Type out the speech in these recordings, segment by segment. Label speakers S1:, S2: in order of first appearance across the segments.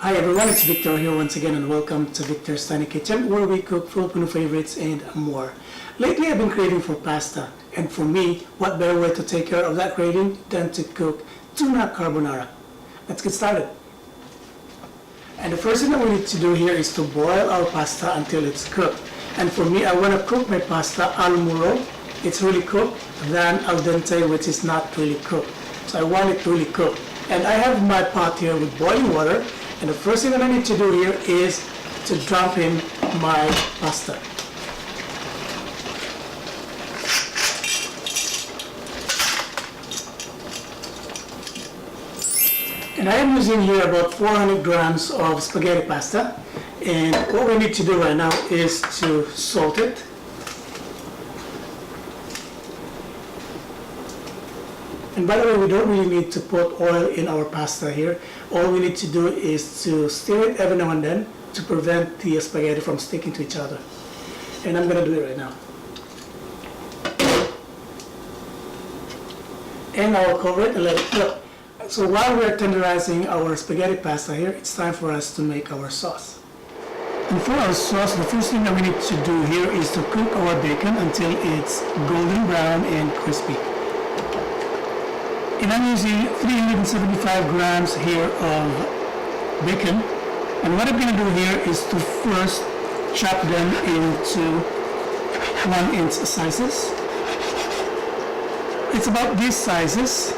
S1: Hi everyone, it's Victor here once again and welcome to Victor's Tiny Kitchen where we cook Filipino favorites and more. Lately I've been craving for pasta, and for me, what better way to take care of that craving than to cook tuna carbonara. Let's get started. And the first thing that we need to do here is to boil our pasta until it's cooked. And for me, I want to cook my pasta al muro. It's really cooked, than al dente, which is not really cooked. So I want it really cooked. And I have my pot here with boiling water. And the first thing that I need to do here is to drop in my pasta. And I am using here about 400 grams of spaghetti pasta. And what we need to do right now is to salt it. And by the way, we don't really need to put oil in our pasta here. All we need to do is to stir it every now and then to prevent the spaghetti from sticking to each other. And I'm going to do it right now. And I'll cover it and let it cook. So while we're tenderizing our spaghetti pasta here, it's time for us to make our sauce. And for our sauce, the first thing that we need to do here is to cook our bacon until it's golden brown and crispy. And I'm using 375 grams here of bacon. And what I'm going to do here is to first chop them into 1-inch slices. It's about these sizes.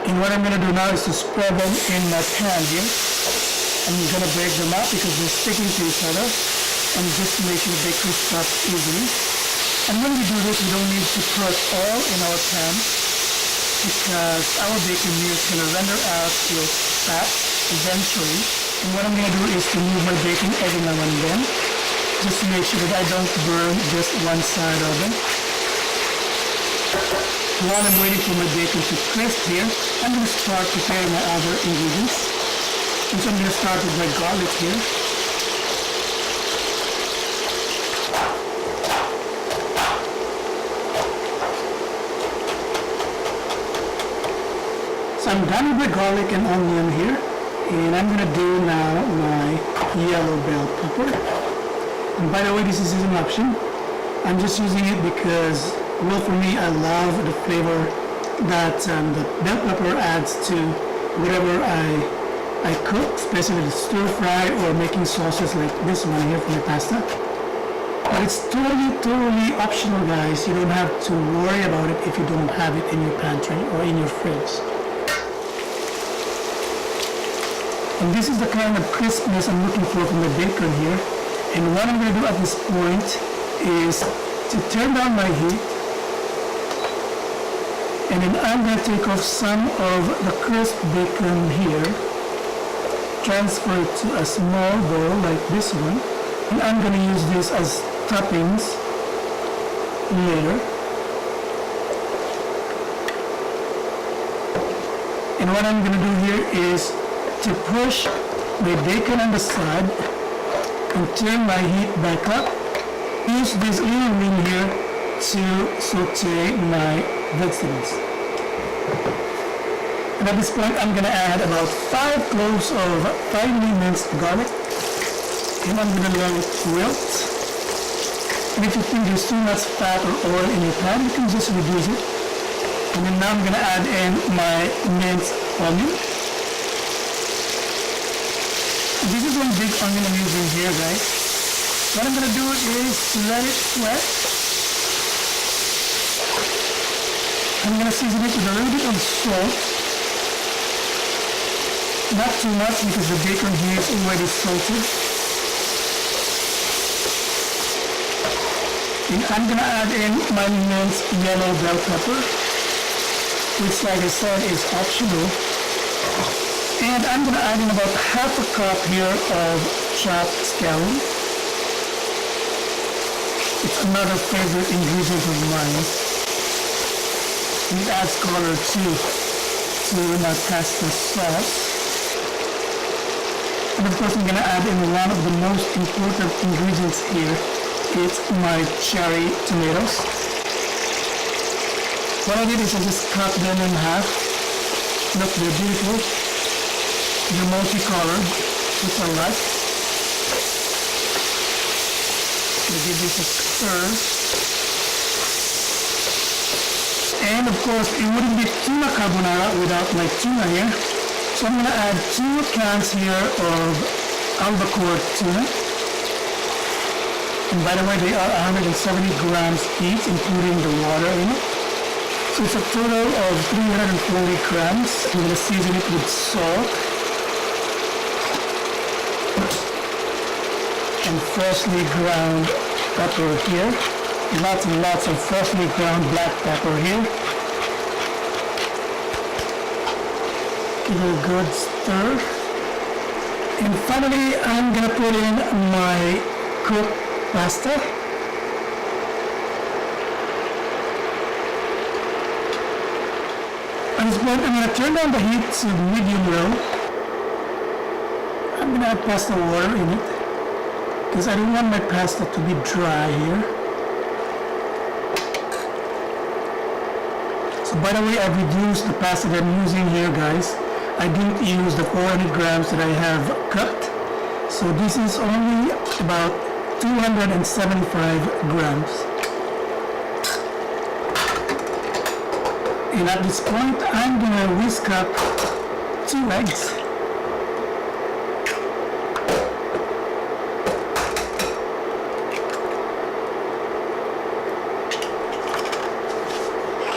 S1: And what I'm going to do now is to spread them in my pan here. I'm going to break them up because they're sticking to each other. And just to make sure they crisp up easily. And when we do this, we don't need to put oil in our pan, because our bacon here is going to render out its fat eventually. And what I'm going to do is to move my bacon every now and then, just to make sure that I don't burn just one side of it. While I'm waiting for my bacon to crisp here, I'm going to start preparing my other ingredients. And so I'm going to start with my garlic here. So I'm done with the garlic and onion here, and I'm going to do now my yellow bell pepper. And by the way, this is an option. I'm just using it because, well, for me, I love the flavor that the bell pepper adds to whatever I cook, especially the stir fry or making sauces like this one here for my pasta. But it's totally optional, guys. You don't have to worry about it if you don't have it in your pantry or in your fridge. And this is the kind of crispness I'm looking for from the bacon here. And what I'm going to do at this point is to turn down my heat. And then I'm going to take off some of the crisp bacon here, transfer it to a small bowl like this one. And I'm going to use this as toppings later. And what I'm going to do here is to push my bacon on the side and turn my heat back up. Use this little room here to saute my vegetables. And at this point, I'm going to add about 5 cloves of finely minced garlic. And I'm going to let it wilt. And if you think there's too much fat or oil in your pan, you can just reduce it. And then now I'm going to add in my minced onion. This is one big onion I'm using here, guys. What I'm going to do is to let it sweat. I'm going to season it with a little bit of salt. Not too much because the bacon here is already salted. And I'm going to add in my minced yellow bell pepper, which, like I said, is optional. And I'm going to add in about half a cup here of chopped scallion. It's another favorite ingredient of mine. And it adds color too to my pasta sauce. And of course I'm going to add in one of the most important ingredients here. It's my cherry tomatoes. What I did is I just cut them in half. Look, they're beautiful. They're multicolored. which I like. We'll give this a stir. And of course, it wouldn't be tuna carbonara without my tuna here. So I'm going to add 2 cans here of Albacore Tuna. And by the way, they are 170 grams each, including the water in it. So it's a total of 340 grams. I'm going to season it with salt and freshly ground pepper here. Lots and lots of freshly ground black pepper here. Give it a good stir. And finally, I'm going to put in my cooked pasta. At this point, I'm going to turn down the heat to medium low. I'm going to add pasta water in it because I don't want my pasta to be dry here. So by the way, I've reduced the pasta that I'm using here, guys. I didn't use the 400 grams that I have cut. So this is only about 275 grams. And at this point, I'm going to whisk up 2 eggs.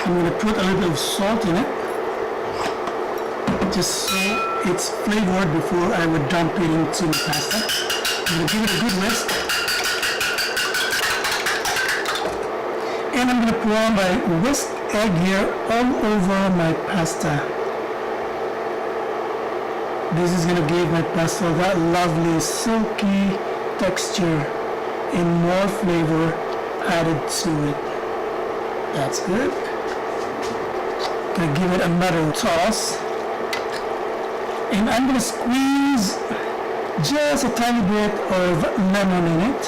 S1: I'm going to put a little bit of salt in it, just so it's flavored before I would dump it into the pasta. I'm going to give it a good whisk. And I'm going to pour my whisked egg here all over my pasta. This is going to give my pasta that lovely silky texture and more flavor added to it. That's good. Gonna give it another toss, and I'm gonna squeeze just a tiny bit of lemon in it,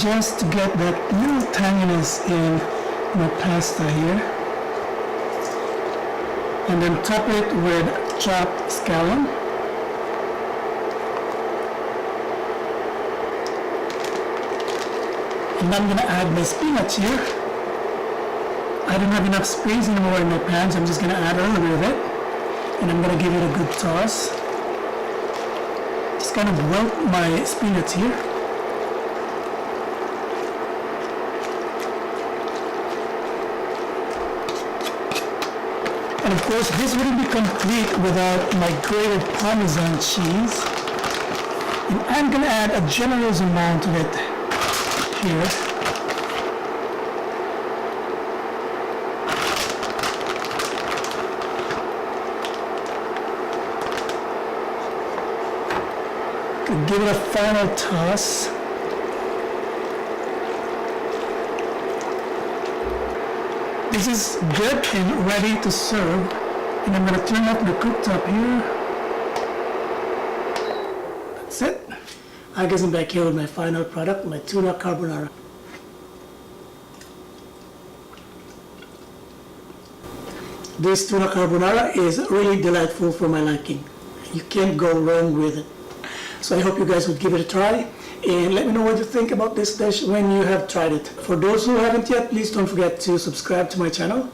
S1: just to get that little tanginess in my pasta here, and then top it with chopped scallion. And I'm gonna add my spinach here. I don't have enough space anymore in my pan, so I'm just going to add a little bit of it. And I'm going to give it a good toss. Just kind of wilt my spinach here. And of course, this wouldn't be complete without my grated Parmesan cheese. And I'm going to add a generous amount of it here. Give it a final toss. This is good and ready to serve. And I'm going to turn up the cooktop here. That's it. I guess I'm back here with my final product, my tuna carbonara. This tuna carbonara is really delightful for my liking. You can't go wrong with it. So I hope you guys would give it a try and let me know what you think about this dish when you have tried it. For those who haven't yet, please don't forget to subscribe to my channel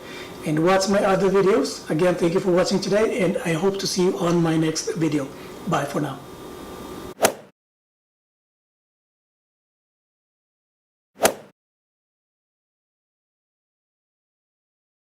S1: and watch my other videos. Again, thank you for watching today, and I hope to see you on my next video. Bye for now.